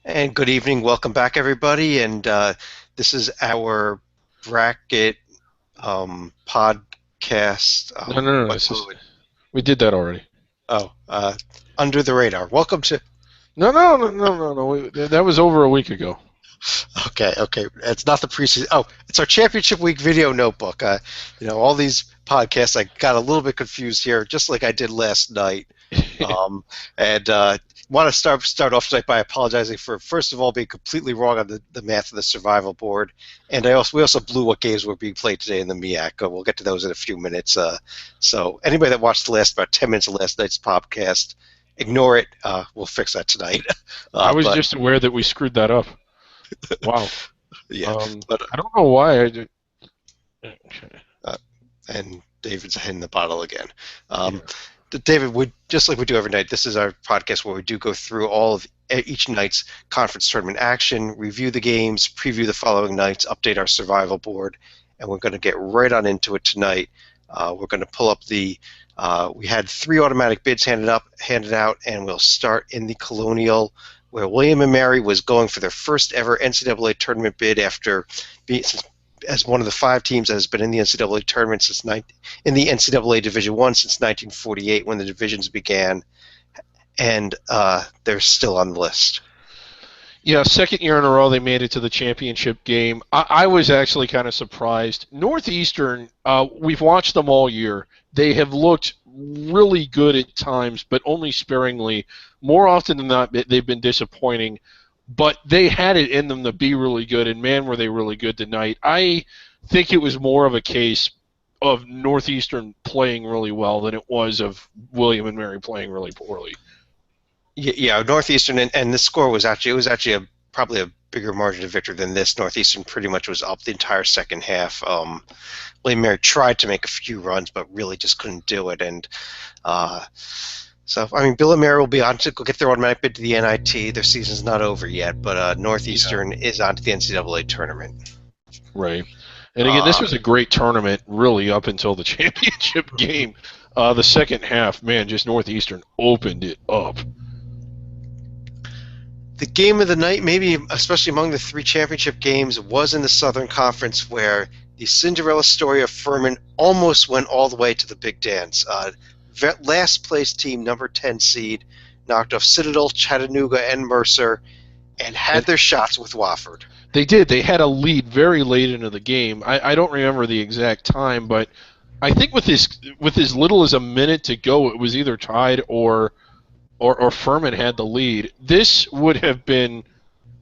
And good evening. Welcome back, everybody. And this is our bracket podcast. No, no, no. We did that already. Oh, Under the Radar. Welcome to. No, no, no, no, no, no. That was over a week ago. Okay, okay. It's not the preseason. Oh, it's our championship week video notebook. All these podcasts, I got a little bit confused here, just like I did last night. And want to start off tonight by apologizing for first of all being completely wrong on the math of the survival board, and we also blew what games were being played today in the MEAC. We'll get to those in a few minutes. So anybody that watched the last about 10 minutes of last night's podcast, ignore it. We'll fix that tonight. I was But just aware that we screwed that up. Wow. yeah, but I don't know why. uh, and David's hitting the bottle again. Yeah. David, we just like we do every night. This is our podcast where we do go through all of each night's conference tournament action, review the games, preview the following nights, update our survival board, and we're going to get right on into it tonight. We're going to pull up the. We had 3 automatic bids handed out, and we'll start in the Colonial, where William and Mary was going for their first ever NCAA tournament bid after being as one of the 5 teams that has been in the NCAA tournament in the NCAA Division One since 1948 when the divisions began, and they're still on the list. Yeah, second year in a row they made it to the championship game. I was actually kind of surprised. Northeastern, we've watched them all year. They have looked really good at times, but only sparingly. More often than not, they've been disappointing. But they had it in them to be really good, and man, were they really good tonight. I think it was more of a case of Northeastern playing really well than it was of William and Mary playing really poorly. Yeah, Northeastern, and the score was actually probably a bigger margin of victory than this. Northeastern pretty much was up the entire second half. William Mary tried to make a few runs, but really just couldn't do it. And so, I mean, Bill and Mary will be on to go get their automatic bid to the NIT. Their season's not over yet, but Yeah. Northeastern is on to the NCAA tournament. Right. And again, this Uh, was a great tournament, really, up until the championship game. The second half, man, just Northeastern opened it up. the game of the night, maybe especially among the 3 championship games, was in the Southern Conference, where the Cinderella story of Furman almost went all the way to the big dance. Last place team, number 10 seed, knocked off Citadel, Chattanooga, and Mercer, and had And their shots with Wofford. they did. They had a lead very late into the game. I don't remember the exact time, but I think with as little as a minute to go, it was either tied or Furman had the lead. This would have been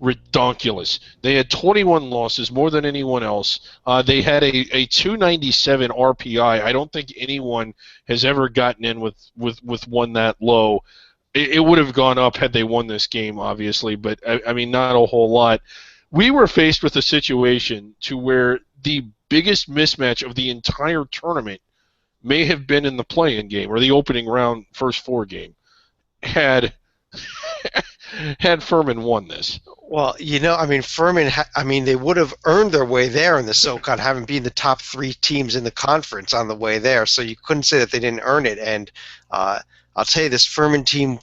redonkulous. They had 21 losses, more than anyone else. They had a 297 RPI. I don't think anyone has ever gotten in with one that low. It would have gone up had they won this game, obviously, but I mean, not a whole lot. We were faced with a situation to where the biggest mismatch of the entire tournament may have been in the play-in game or the opening round first 4 game had had Furman won this. Well, I mean, Furman, I mean, they would have earned their way there in the SoCon, having been the top 3 teams in the conference on the way there. So you couldn't say that they didn't earn it. And I'll tell you, this Furman team,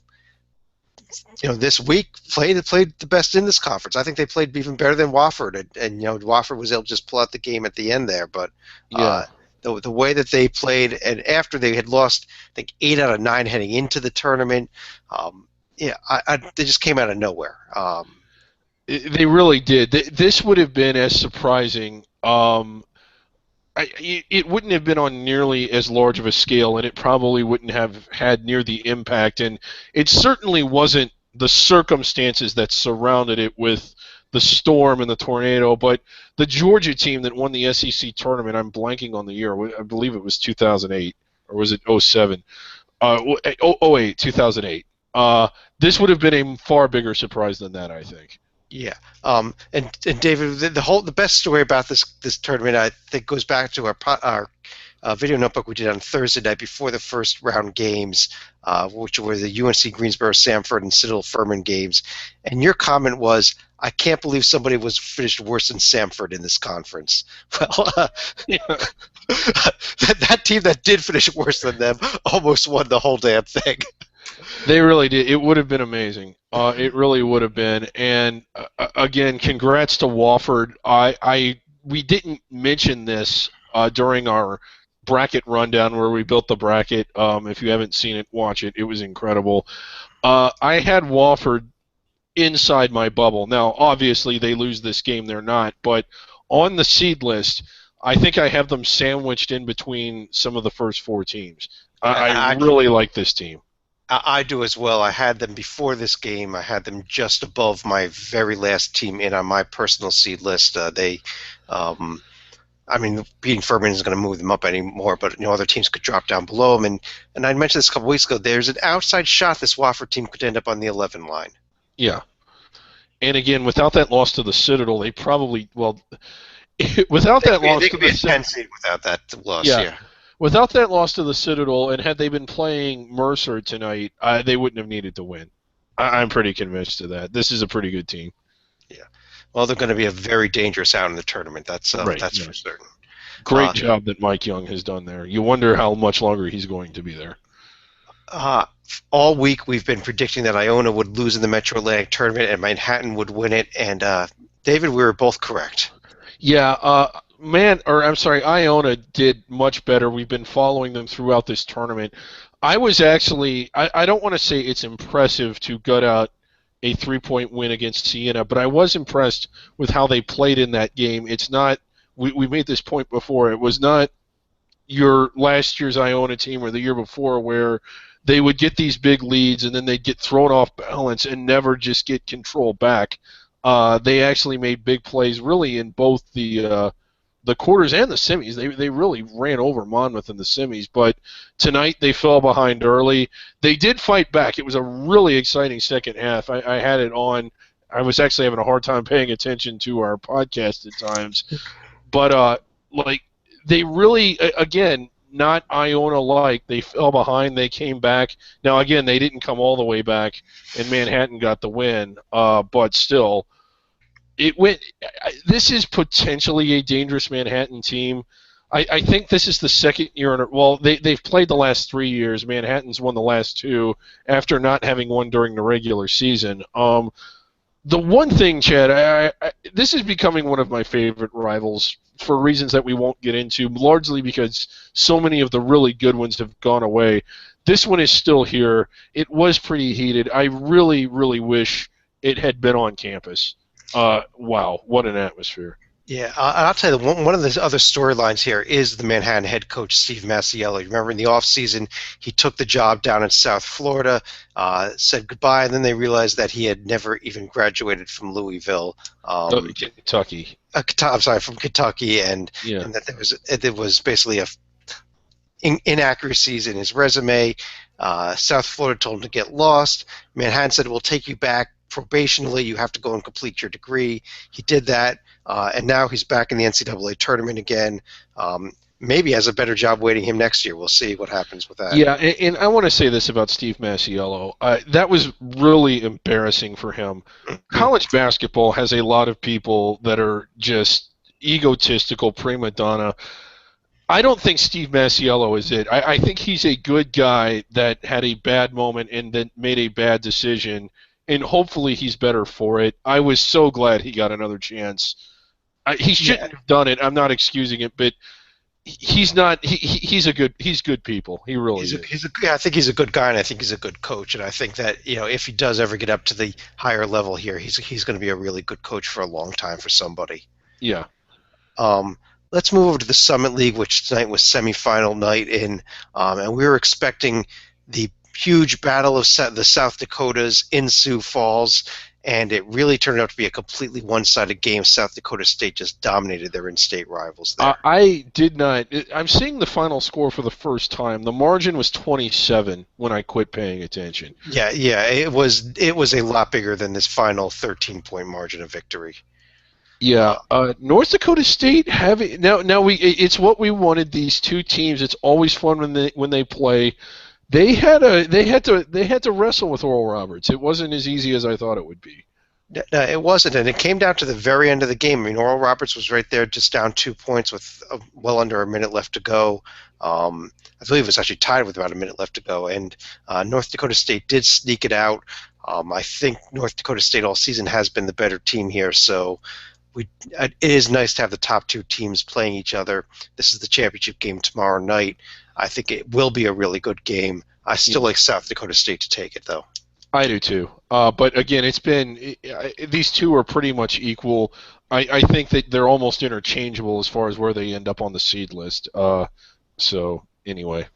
this week played the best in this conference. I think they played even better than Wofford, and Wofford was able to just pull out the game at the end there. But Yeah. the way that they played, and after they had lost, I think 8 out of 9 heading into the tournament, yeah, they just came out of nowhere. They really did. This would have been as surprising. It wouldn't have been on nearly as large of a scale, and it probably wouldn't have had near the impact. And it certainly wasn't the circumstances that surrounded it with the storm and the tornado. But the Georgia team that won the SEC tournament, I'm blanking on the year. I believe it was 2008, or was it '07? 08, 2008. This would have been a far bigger surprise than that, I think. Yeah, and David, the best story about this tournament, I think, goes back to our video notebook we did on Thursday night before the first round games, which were the UNC Greensboro, Samford, and Citadel Furman games. And your comment was, "I can't believe somebody was finished worse than Samford in this conference." Well, Yeah. that team that did finish worse than them almost won the whole damn thing. They really did. It would have been amazing. It really would have been. And again, congrats to Wofford. We didn't mention this during our bracket rundown where we built the bracket. If you haven't seen it, watch it. It was incredible. I had Wofford inside my bubble. Now, obviously, they lose this game. They're not. But on the seed list, I think I have them sandwiched in between some of the first four teams. I really like this team. I do as well. I had them before this game. I had them just above my very last team in on my personal seed list. I mean, beating Furman isn't going to move them up anymore, but other teams could drop down below them. And I mentioned this a couple weeks ago. There's an outside shot this Wofford team could end up on the 11 line. Yeah. And again, without that loss to the Citadel, they probably without that loss to the Citadel, without that loss, yeah. Without that loss to the Citadel, and had they been playing Mercer tonight, they wouldn't have needed to win. I'm pretty convinced of that. This is a pretty good team. Yeah. Well, they're going to be a very dangerous out in the tournament. That's right, for certain. Great job that Mike Young has done there. You wonder how much longer he's going to be there. All week we've been predicting that Iona would lose in the Metro Atlantic tournament and Manhattan would win it. And David, we were both correct. Yeah. Iona did much better. We've been following them throughout this tournament. I was actually, I don't want to say it's impressive to gut out a 3-point win against Siena, but I was impressed with how they played in that game. It's not, we made this point before, it was not your last year's Iona team or the year before where they would get these big leads and then they'd get thrown off balance and never just get control back. They actually made big plays really in both the quarters and the semis. They really ran over Monmouth in the semis, but tonight they fell behind early. They did fight back. It was a really exciting second half. I had it on. I was actually having a hard time paying attention to our podcast at times. But they really, again, not Iona-like. They fell behind. They came back. Now, again, they didn't come all the way back, and Manhattan got the win. But still, it went. This is potentially a dangerous Manhattan team. I think this is the second year in a well. They've played the last 3 years. Manhattan's won the last two after not having won during the regular season. The one thing, Chad, this is becoming one of my favorite rivals for reasons that we won't get into, largely because so many of the really good ones have gone away. This one is still here. It was pretty heated. I really, really wish it had been on campus. Wow, what an atmosphere. Yeah, I'll tell you, one of the other storylines here is the Manhattan head coach, Steve Masiello. Remember in the offseason, he took the job down in South Florida, said goodbye, and then they realized that he had never even graduated from Louisville. Kentucky. I'm sorry, from Kentucky, and that there was basically inaccuracies in his resume. South Florida told him to get lost. Manhattan said, we'll take you back probationally. You have to go and complete your degree. He did that. And now he's back in the NCAA tournament again. Maybe has a better job waiting him next year. We'll see what happens with that. Yeah, and I want to say this about Steve Masiello. That was really embarrassing for him. College basketball has a lot of people that are just egotistical, prima donna. I don't think Steve Masiello is it. I think he's a good guy that had a bad moment and then made a bad decision, and hopefully he's better for it. I was so glad he got another chance. He shouldn't have done it. I'm not excusing it, but he's not. He's good people. He really is. I think he's a good guy, and I think he's a good coach. And I think that if he does ever get up to the higher level here, he's going to be a really good coach for a long time for somebody. Yeah. Let's move over to the Summit League, which tonight was semifinal night and we were expecting the huge battle of the South Dakotas in Sioux Falls. And it really turned out to be a completely one-sided game. South Dakota State just dominated their in-state rivals there. I did not. I'm seeing the final score for the first time. The margin was 27 when I quit paying attention. Yeah, it was a lot bigger than this final 13-point margin of victory. Yeah, North Dakota State it's what we wanted. These two teams. It's always fun when they play. They had to wrestle with Oral Roberts. It wasn't as easy as I thought it would be. No, it wasn't, and it came down to the very end of the game. I mean, Oral Roberts was right there, just down 2 points with well under a minute left to go. I believe it was actually tied with about a minute left to go, and North Dakota State did sneak it out. I think North Dakota State all season has been the better team here, so it is nice to have the top two teams playing each other. This is the championship game tomorrow night. I think it will be a really good game. I still like South Dakota State to take it, though. I do too. But again, these two are pretty much equal. I think that they're almost interchangeable as far as where they end up on the seed list. So anyway.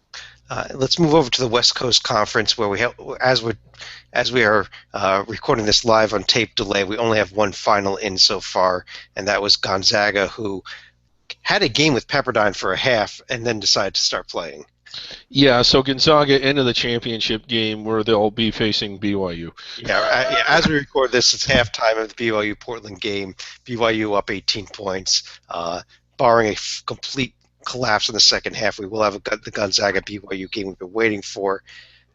Let's move over to the West Coast Conference, where as we are recording this live on tape delay, we only have one final in so far, and that was Gonzaga, who had a game with Pepperdine for a half and then decided to start playing. Yeah, so Gonzaga into the championship game where they'll be facing BYU. Yeah, as we record this, it's halftime of the BYU-Portland game. BYU up 18 points. Barring a complete collapse in the second half, we will have the Gonzaga-BYU game we've been waiting for.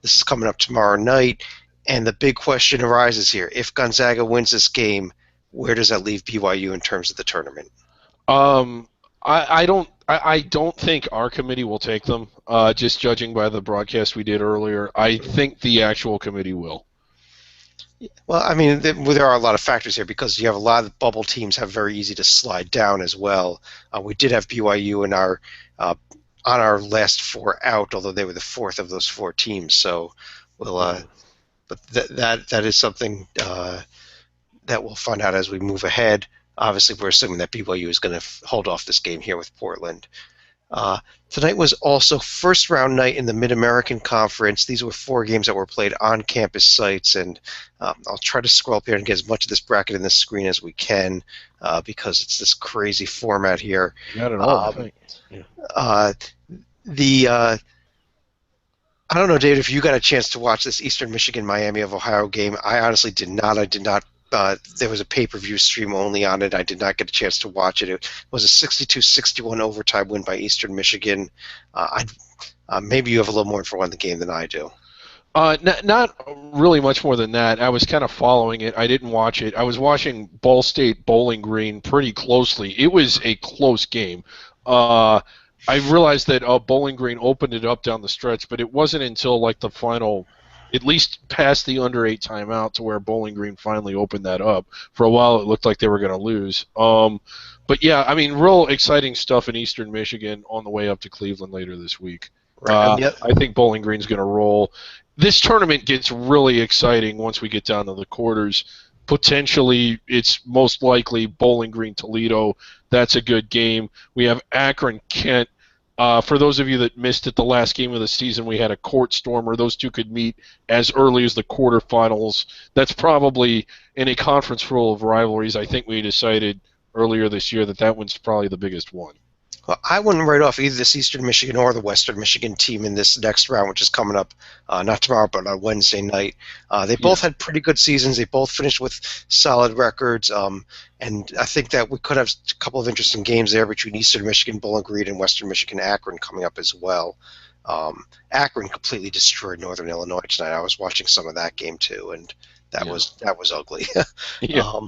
This is coming up tomorrow night, and the big question arises here. If Gonzaga wins this game, where does that leave BYU in terms of the tournament? I don't think our committee will take them, just judging by the broadcast we did earlier. I think the actual committee will. Well, I mean, there are a lot of factors here because you have a lot of the bubble teams have very easy to slide down as well. We did have BYU in our on our last four out, although they were the fourth of those four teams. So, but that is something that we'll find out as we move ahead. Obviously, we're assuming that BYU is going to hold off this game here with Portland. Tonight was also first-round night in the Mid-American Conference. These were four games that were played on campus sites, and I'll try to scroll up here and get as much of this bracket in the screen as we can because it's this crazy format here. Not at all. I don't know, David, if you got a chance to watch this Eastern Michigan Miami of Ohio game. I honestly did not. I did not. There was a pay-per-view stream only on it. I did not get a chance to watch it. It was a 62-61 overtime win by Eastern Michigan. Maybe you have a little more info on the game than I do. Not really much more than that. I was kind of following it. I didn't watch it. I was watching Ball State Bowling Green pretty closely. It was a close game. I realized that Bowling Green opened it up down the stretch, but it wasn't until like the final, at least past the under 8 timeout, to where Bowling Green finally opened that up. For a while, it looked like they were going to lose. But yeah, I mean, real exciting stuff in Eastern Michigan on the way up to Cleveland later this week. Right. I think Bowling Green's going to roll. This tournament gets really exciting once we get down to the quarters. Potentially, it's most likely Bowling Green Toledo. That's a good game. We have Akron Kent. For those of you that missed it, the last game of the season, we had a court stormer. Those two could meet as early as the quarterfinals. That's probably, in a conference full of rivalries, I think we decided earlier this year that one's probably the biggest one. Well, I wouldn't write off either this Eastern Michigan or the Western Michigan team in this next round, which is coming up not tomorrow, but on Wednesday night. They both had pretty good seasons. They both finished with solid records, and I think that we could have a couple of interesting games there between Eastern Michigan, Bowling Green, and Western Michigan, Akron coming up as well. Akron completely destroyed Northern Illinois tonight. I was watching some of that game too, and that was ugly. Yeah.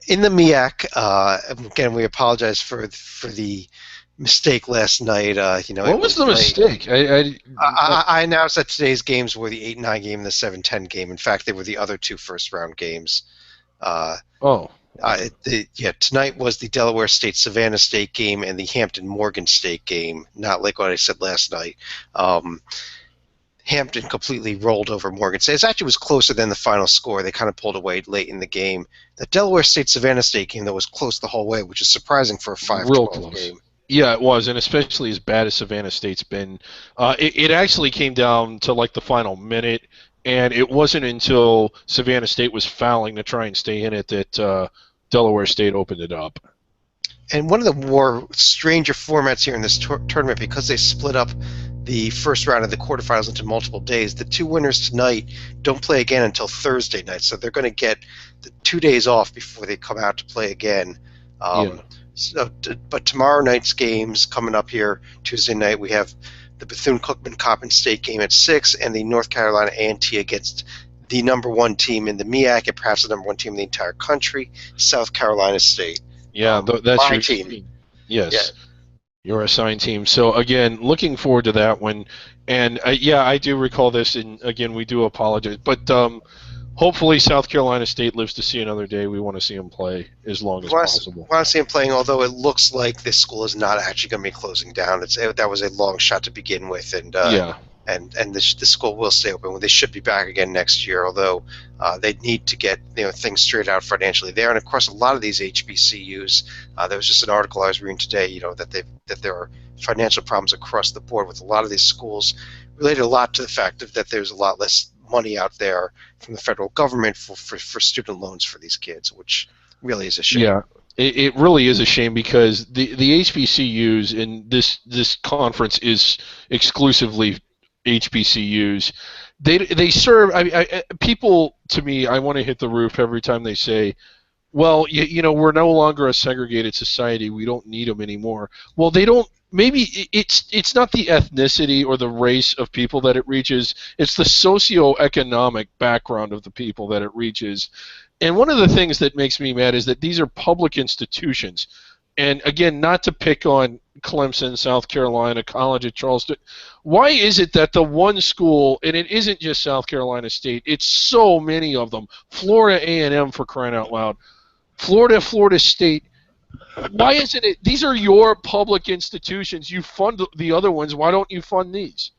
In the MEAC, again, we apologize for the mistake last night. What was the mistake? I announced that today's games were the 8-9 game and the 7-10 game. In fact, they were the other two first-round games. Tonight was the Delaware State-Savannah State game and the Hampton-Morgan State game, not like what I said last night. Hampton completely rolled over Morgan State. It actually was closer than the final score. They kind of pulled away late in the game. The Delaware State-Savannah State game, though, was close the whole way, which is surprising for a 5-12 game. Yeah, it was, and especially as bad as Savannah State's been. It actually came down to like the final minute, and it wasn't until Savannah State was fouling to try and stay in it that Delaware State opened it up. And one of the more stranger formats here in this tournament, because they split up the first round of the quarterfinals into multiple days, the two winners tonight don't play again until Thursday night, so they're going to get the 2 days off before they come out to play again. But tomorrow night's games coming up here, Tuesday night, we have the Bethune-Cookman-Coppin State game at 6 and the North Carolina A&T against the number one team in the MEAC and perhaps the number one team in the entire country, South Carolina State. Yeah, that's my your team. Yes. Yeah. Your assigned team. So again, looking forward to that one. And yeah, I do recall this, and again, we do apologize. But hopefully South Carolina State lives to see another day. We want to see them play as long as possible. We want to see them playing, although it looks like this school is not actually going to be closing down. That was a long shot to begin with, and and the school will stay open. They should be back again next year, although they need to get things straight out financially there. And of course, a lot of these HBCUs. There was just an article I was reading today, that there are financial problems across the board with a lot of these schools, related a lot to the fact that there's a lot less money out there from the federal government for student loans for these kids, which really is a shame. Yeah, it really is a shame because the HBCUs in this conference is exclusively HBCUs. They serve. People, to me, I want to hit the roof every time they say, well, we're no longer a segregated society. We don't need them anymore. Well, they don't. Maybe it's not the ethnicity or the race of people that it reaches. It's the socioeconomic background of the people that it reaches. And one of the things that makes me mad is that these are public institutions. And again, not to pick on Clemson, South Carolina, College at Charleston, why is it that the one school, and it isn't just South Carolina State, it's so many of them, Florida A&M for crying out loud, Florida State, why isn't it, these are your public institutions, you fund the other ones, why don't you fund these?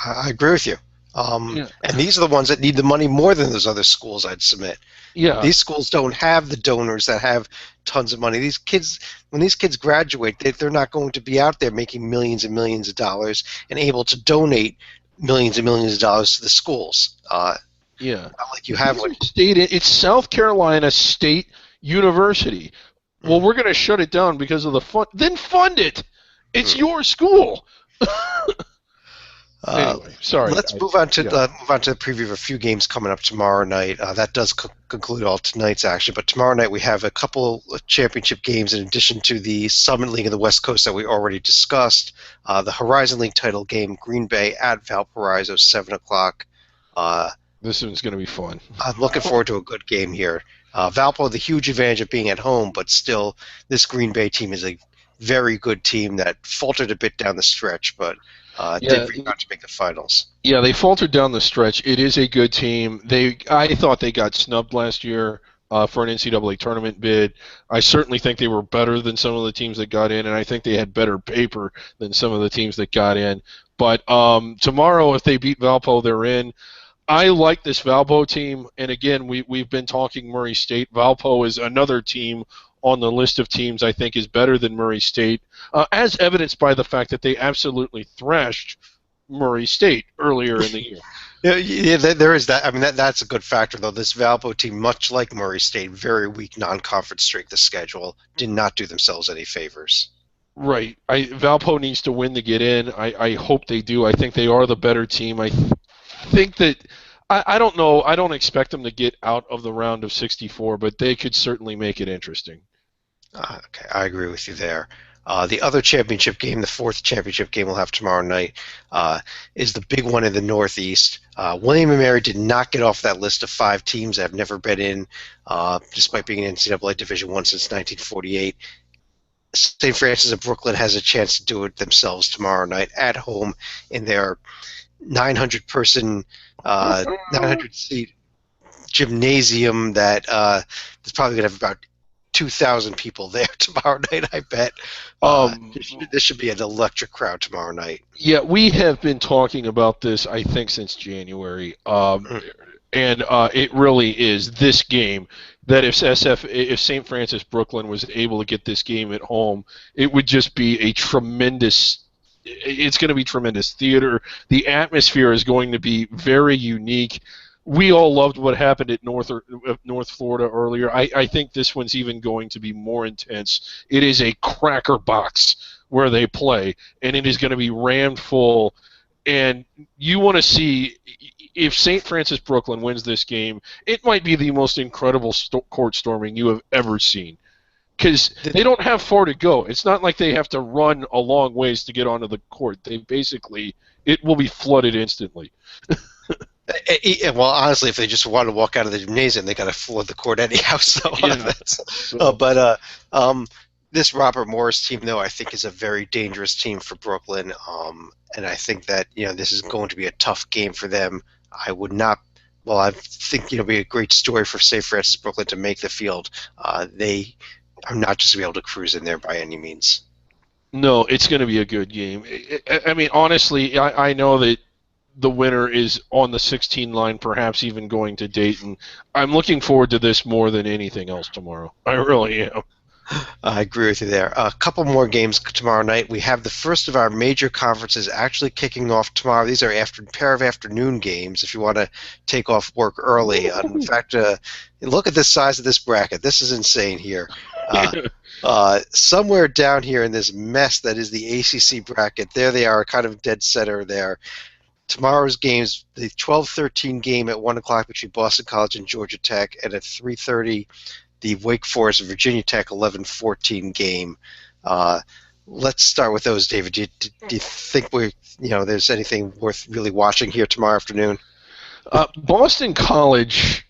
I agree with you. And these are the ones that need the money more than those other schools, I'd submit. Yeah. These schools don't have the donors that have tons of money. These kids, when these kids graduate, they're not going to be out there making millions and millions of dollars and able to donate millions and millions of dollars to the schools. Yeah. Not like you have one. It's South Carolina State University. Well, we're going to shut it down because of the fund. Then fund it. It's your school. Anyway, sorry. Let's move on to the preview of a few games coming up tomorrow night. That does conclude all tonight's action. But tomorrow night we have a couple of championship games in addition to the Summit League of the West Coast that we already discussed. The Horizon League title game, Green Bay at Valparaiso, 7 o'clock. This one's going to be fun. I'm looking forward to a good game here. Valpo, the huge advantage of being at home, but still, this Green Bay team is a very good team that faltered a bit down the stretch, but did rebound to make the finals. Yeah, they faltered down the stretch. It is a good team. I thought they got snubbed last year for an NCAA tournament bid. I certainly think they were better than some of the teams that got in, and I think they had better paper than some of the teams that got in. But tomorrow, if they beat Valpo, they're in. I like this Valpo team, and again, we've been talking Murray State. Valpo is another team on the list of teams I think is better than Murray State, as evidenced by the fact that they absolutely thrashed Murray State earlier in the year. Yeah, there is that. I mean, that's a good factor, though. This Valpo team, much like Murray State, very weak non-conference strength of schedule, did not do themselves any favors. Right. Valpo needs to win to get in. I hope they do. I think they are the better team. I think that I don't know. I don't expect them to get out of the round of 64, but they could certainly make it interesting. Okay, I agree with you there. The other championship game, the fourth championship game we'll have tomorrow night, is the big one in the Northeast. William & Mary did not get off that list of 5 teams that have never been in, despite being in NCAA Division I since 1948. St. Francis of Brooklyn has a chance to do it themselves tomorrow night at home in their 900-person, 900-seat gymnasium that is probably going to have about 2,000 people there tomorrow night, I bet. This should be an electric crowd tomorrow night. Yeah, we have been talking about this, I think, since January. And it really is this game that if St. Francis Brooklyn was able to get this game at home, it would just be a tremendous. It's going to be tremendous theater. The atmosphere is going to be very unique. We all loved what happened at North Florida earlier. I think this one's even going to be more intense. It is a cracker box where they play, and it is going to be rammed full. And you want to see if St. Francis Brooklyn wins this game, it might be the most incredible court storming you have ever seen. Because they don't have far to go. It's not like they have to run a long ways to get onto the court. It will be flooded instantly. Well, honestly, if they just want to walk out of the gymnasium, they got to flood the court anyhow. So Yeah. that's. So This Robert Morris team, though, I think is a very dangerous team for Brooklyn. And I think that this is going to be a tough game for them. I would not. Well, I think it'll be a great story for, say, Francis Brooklyn to make the field. They are not just to be able to cruise in there by any means. no, it's going to be a good game. I mean, honestly, I know that the winner is on the 16 line, perhaps even going to Dayton. I'm looking forward to this more than anything else tomorrow. I really am. I agree with you there. A couple more games tomorrow night. We have the first of our major conferences actually kicking off tomorrow. These are pair of afternoon games if you want to take off work early. In fact, look at the size of this bracket. This is insane here. Somewhere down here in this mess that is the ACC bracket, there they are, kind of dead center there. Tomorrow's games, the 12-13 game at 1 o'clock between Boston College and Georgia Tech, and at 3:30 the Wake Forest Virginia Tech 11-14 game. Let's start with those, David. Do you think there's anything worth really watching here tomorrow afternoon? Boston College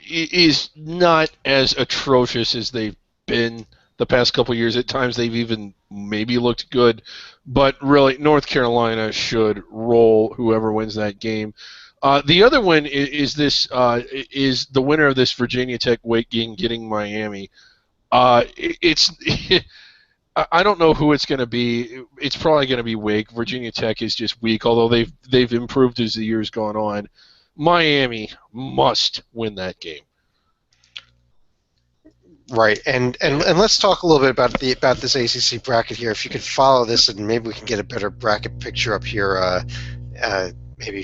is not as atrocious as they've been the past couple of years. At times they've even maybe looked good, but really North Carolina should roll whoever wins that game. The other one is the winner of this Virginia Tech Wake game getting Miami. It's I don't know who it's going to be. It's probably going to be Wake. Virginia Tech is just weak, although they've improved as the year's gone on. Miami must win that game. Right, and let's talk a little bit about this ACC bracket here. If you could follow this, and maybe we can get a better bracket picture up here. Maybe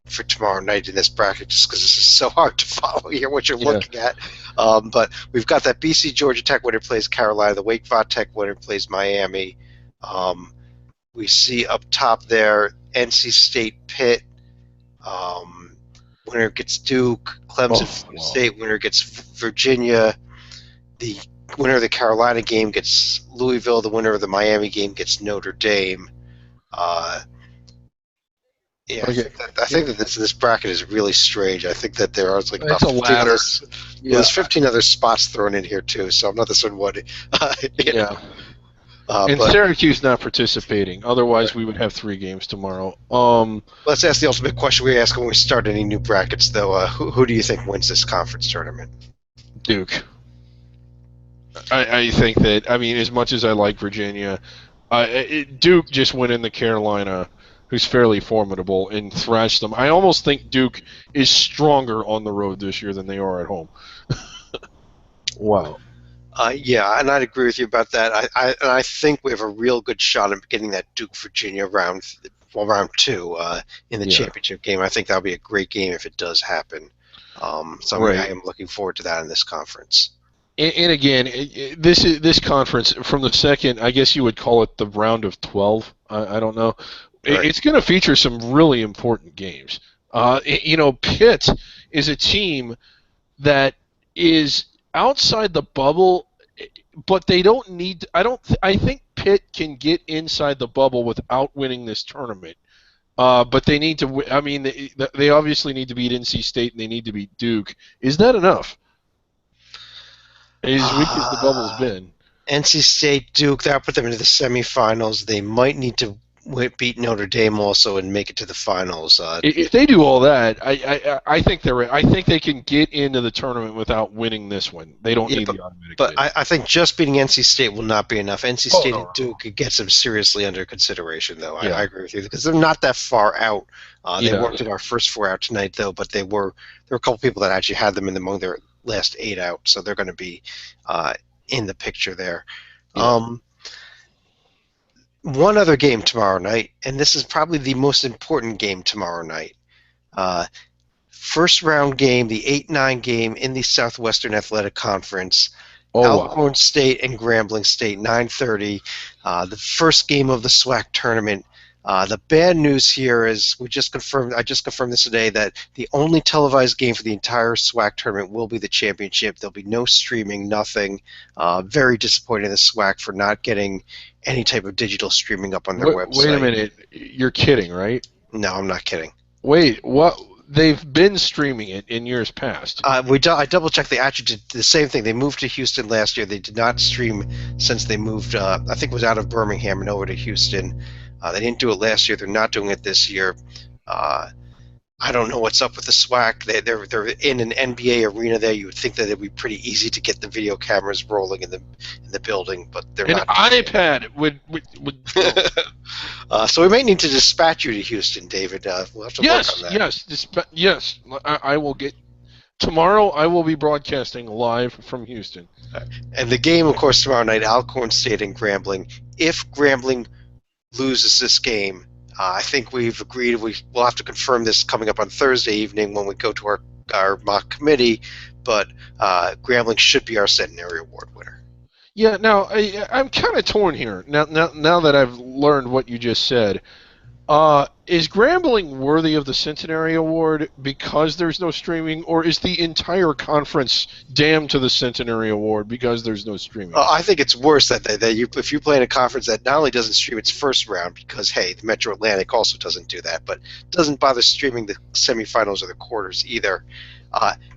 for tomorrow night in this bracket, just because this is so hard to follow here what you're looking at. But we've got that BC Georgia Tech winner plays Carolina, the Wake Forest Tech winner plays Miami. We see up top there NC State Pitt. Winner gets Duke. Clemson State winner gets Virginia. The winner of the Carolina game gets Louisville. The winner of the Miami game gets Notre Dame. Yeah, okay. I think that this bracket is really strange. I think that there are like about 15 others. Yeah. There's 15 other spots thrown in here too, so I'm not certain what. And Syracuse not participating. Otherwise, we would have 3 games tomorrow. Let's ask the ultimate question we ask when we start any new brackets, though. Who do you think wins this conference tournament? Duke. I think that. I mean, as much as I like Virginia, Duke just went in the Carolina, who's fairly formidable, and thrashed them. I almost think Duke is stronger on the road this year than they are at home. Wow. Yeah, and I'd agree with you about that. I think we have a real good shot at getting that Duke-Virginia round 2 in the championship game. I think that'll be a great game if it does happen. So I am looking forward to that in this conference. And again, this conference, from the second, I guess you would call it the round of 12. I don't know. Right. It's going to feature some really important games. Pitt is a team that is outside the bubble, but they don't need. I think Pitt can get inside the bubble without winning this tournament. But they need to. I mean, they obviously need to beat NC State and they need to beat Duke. Is that enough? As weak as the bubble's been. NC State, Duke, that'll put them into the semifinals. They might need to beat Notre Dame also and make it to the finals. If they do all that, I think I think they can get into the tournament without winning this one. They don't need the automatic. But I think just beating NC State will not be enough. NC State and Duke gets them seriously under consideration, though. Yeah. I agree with you because they're not that far out. They weren't in our first 4 out tonight, though. But there were a couple people that actually had them among their last 8 out, so they're going to be in the picture there. Yeah. One other game tomorrow night, and this is probably the most important game tomorrow night. First round game, the 8-9 game in the Southwestern Athletic Conference. Alcorn State and Grambling State, 9:30. The first game of the SWAC tournament. The bad news here is I just confirmed this today that the only televised game for the entire SWAC tournament will be the championship. There'll be no streaming, nothing. Very disappointed in the SWAC for not getting any type of digital streaming up on their website. Wait a minute. You're kidding, right? No, I'm not kidding. Wait, what? They've been streaming it in years past. I double checked. They actually did the same thing. They moved to Houston last year. They did not stream since they moved. I think it was out of Birmingham and over to Houston. They didn't do it last year. They're not doing it this year. Uh, I don't know what's up with the SWAC. They're in an NBA arena there. You would think that it'd be pretty easy to get the video cameras rolling in the building, but they're An not. iPad would So we may need to dispatch you to Houston, David. We'll have to work on that. yes. I will get tomorrow. I will be broadcasting live from Houston. And the game, of course, tomorrow night, Alcorn State and Grambling. If Grambling loses this game, I think we've agreed we'll have to confirm this coming up on Thursday evening when we go to our mock committee, but Grambling should be our Centenary Award winner. Yeah, now I'm kind of torn here. Now that I've learned what you just said, is Grambling worthy of the Centenary Award because there's no streaming, or is the entire conference damned to the Centenary Award because there's no streaming? I think it's worse that if you play in a conference that not only doesn't stream its first round, because, hey, the Metro Atlantic also doesn't do that, but doesn't bother streaming the semifinals or the quarters either.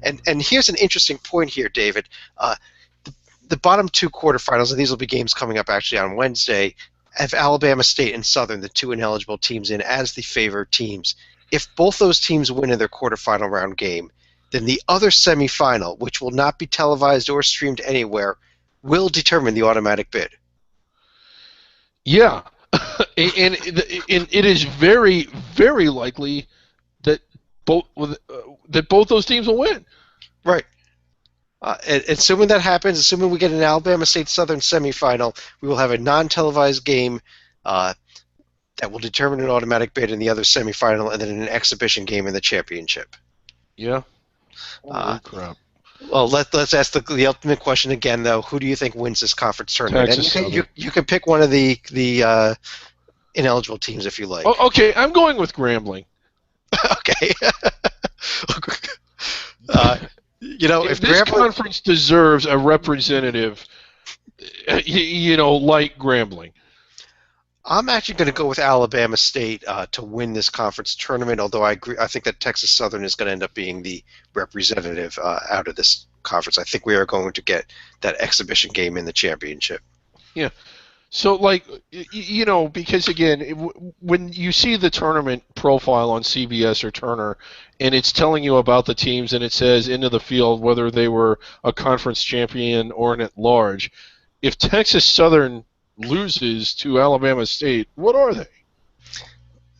And here's an interesting point here, David. The bottom two quarterfinals, and these will be games coming up actually on Wednesday, have Alabama State and Southern, the two ineligible teams, in as the favored teams. If both those teams win in their quarterfinal round game, then the other semifinal, which will not be televised or streamed anywhere, will determine the automatic bid. Yeah, and it is very, very likely that both those teams will win. Right. Assuming that happens, assuming we get an Alabama State Southern semifinal, we will have a non-televised game that will determine an automatic bid in the other semifinal, and then an exhibition game in the championship. Yeah. Crap. Well, let's ask the ultimate question again, though. Who do you think wins this conference tournament? Texas And you can pick one of the ineligible teams if you like. Oh, okay, I'm going with Grambling. Okay. If this Grambling conference deserves a representative, like Grambling. I'm actually going to go with Alabama State to win this conference tournament, although I agree. I think that Texas Southern is going to end up being the representative out of this conference. I think we are going to get that exhibition game in the championship. Yeah. So, because, again, when you see the tournament profile on CBS or Turner, and it's telling you about the teams, and it says into the field whether they were a conference champion or an at-large, if Texas Southern loses to Alabama State, what are they?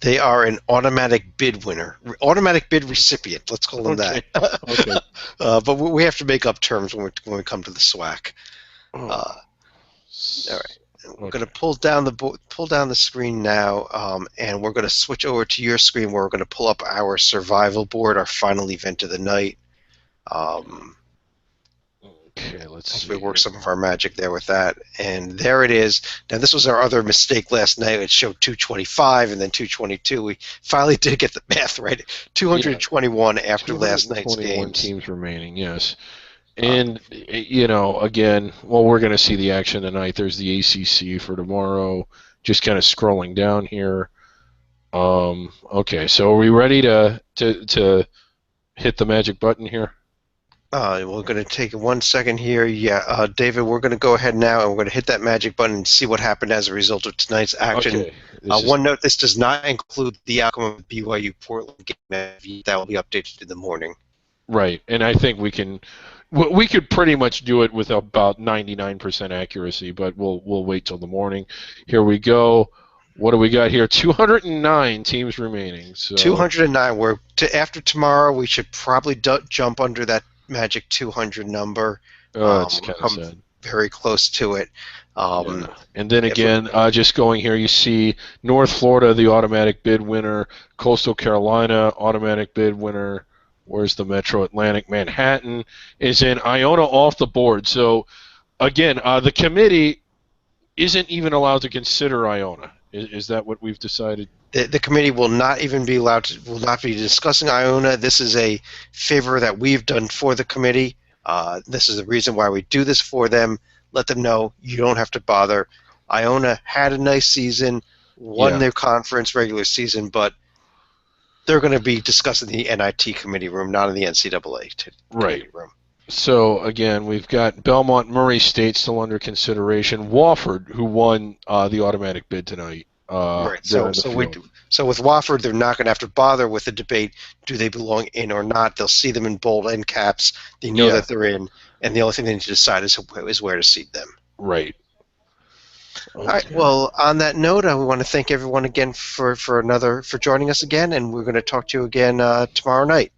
They are an automatic bid winner, automatic bid recipient. Let's call them that. Okay. But we have to make up terms when we come to the SWAC. All right. We're going to pull down the screen now, and we're going to switch over to your screen where we're going to pull up our survival board, our final event of the night. Okay, let's see. We work some of our magic there with that, and there it is. Now, this was our other mistake last night. It showed 225 and then 222. We finally did get the math right. 221 after last night's games. Teams remaining, yes. And, again, we're going to see the action tonight. There's the ACC for tomorrow. Just kind of scrolling down here. Okay, so are we ready to hit the magic button here? We're going to take 1 second here. Yeah, David, we're going to go ahead now, and we're going to hit that magic button and see what happened as a result of tonight's action. Okay. One note, this does not include the outcome of the BYU Portland game. That will be updated in the morning. Right, and I think we could pretty much do it with about 99% accuracy, but we'll wait till the morning. Here we go. What do we got here? 209 teams remaining. So 209. After tomorrow, we should probably jump under that magic 200 number. That's kind of sad. Very close to it. Yeah. And then again, just going here, you see North Florida, the automatic bid winner. Coastal Carolina, automatic bid winner. Where's the Metro Atlantic? Manhattan is in. Iona off the board. So, again, the committee isn't even allowed to consider Iona. Is that what we've decided? The committee will not even be will not be discussing Iona. This is a favor that we've done for the committee. This is the reason why we do this for them. Let them know you don't have to bother. Iona had a nice season, won their conference regular season, but They're going to be discussed in the NIT committee room, not in the NCAA committee room. So again, we've got Belmont, Murray State still under consideration. Wofford, who won the automatic bid tonight. Right. So So with Wofford, they're not going to have to bother with the debate: do they belong in or not? They'll see them in bold end caps. They know that they're in, and the only thing they need to decide is where to seat them. Right. Okay. All right. Well, on that note, I want to thank everyone again for joining us again, and we're going to talk to you again tomorrow night.